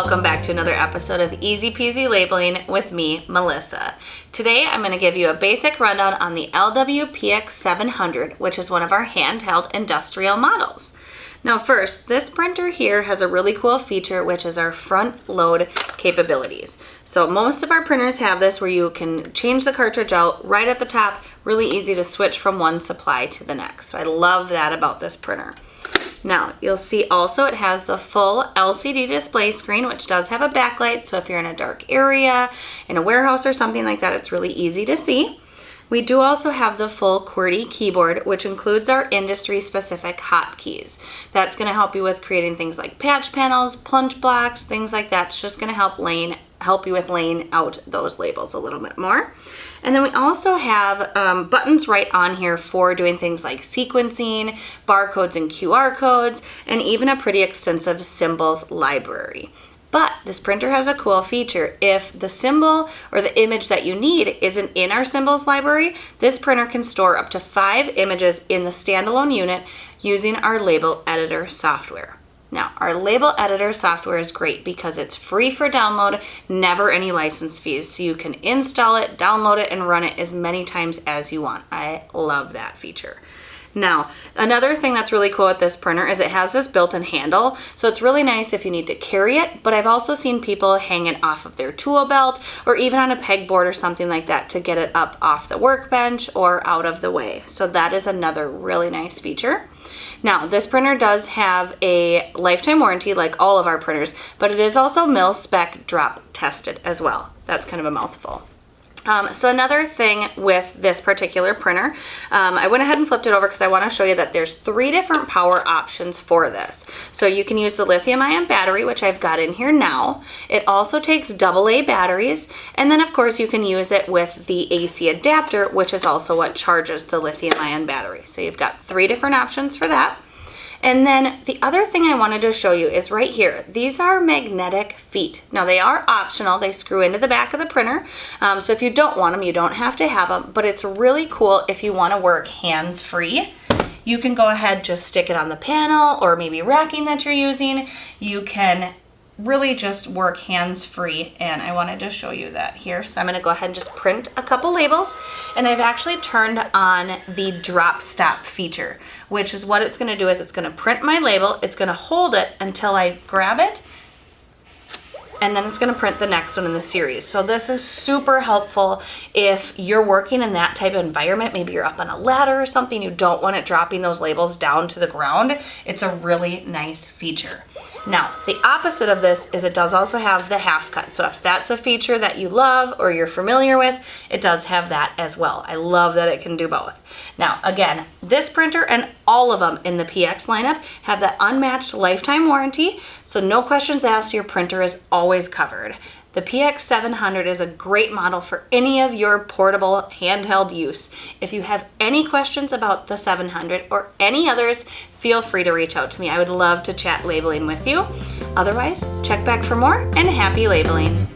welcome back to another episode of Easy Peasy Labeling with me, Melissa. Today I'm going to give you a basic rundown on the LW-PX700, which is one of our handheld industrial models. Now first, this printer here has a really cool feature, which is our front load capabilities. So most of our printers have this where you can change the cartridge out right at the top, really easy to switch from one supply to the next. So I love that about this printer. Now, you'll see also it has the full LCD display screen, which does have a backlight, so if you're in a dark area, in a warehouse or something like that, it's really easy to see. We do also have the full QWERTY keyboard, which includes our industry-specific hotkeys. That's going to help you with creating things like patch panels, punch blocks, things like that. It's just going to help you with laying out those labels a little bit more. And then we also have buttons right on here for doing things like sequencing, barcodes and QR codes, and even a pretty extensive symbols library. But this printer has a cool feature. If the symbol or the image that you need isn't in our symbols library, this printer can store up to 5 images in the standalone unit using our label editor software. Now, our label editor software is great because it's free for download, never any license fees. So you can install it, download it, and run it as many times as you want. I love that feature. Now, another thing that's really cool with this printer is it has this built-in handle. So it's really nice if you need to carry it, but I've also seen people hang it off of their tool belt or even on a pegboard or something like that to get it up off the workbench or out of the way. So that is another really nice feature. Now, this printer does have a lifetime warranty like all of our printers, but it is also mil-spec drop tested as well. That's kind of a mouthful. So another thing with this particular printer, I went ahead and flipped it over because I want to show you that there's 3 different power options for this. So you can use the lithium-ion battery, which I've got in here now. It also takes AA batteries, and then of course you can use it with the AC adapter, which is also what charges the lithium-ion battery. So you've got 3 different options for that. And then the other thing I wanted to show you is right here. These are magnetic feet. Now they are optional. They screw into the back of the printer. So if you don't want them, you don't have to have them, but it's really cool if you want to work hands-free. You can go ahead, just stick it on the panel or maybe racking that you're using. You can really just work hands-free, and I wanted to show you that here. So I'm going to go ahead and just print a couple labels, and I've actually turned on the drop stop feature, which is what it's going to do is it's going to print my label, it's going to hold it until I grab it, and then it's going to print the next one in the series. So this is super helpful if you're working in that type of environment. Maybe you're up on a ladder or something, you don't want it dropping those labels down to the ground. It's a really nice feature. Now, the opposite of this is it does also have the half cut. So if that's a feature that you love or you're familiar with, it does have that as well. I love that it can do both. Now, again, this printer and all of them in the PX lineup have that unmatched lifetime warranty. So no questions asked, your printer is always covered. The PX700 is a great model for any of your portable handheld use. If you have any questions about the 700 or any others, feel free to reach out to me. I would love to chat labeling with you. Otherwise, check back for more, and happy labeling.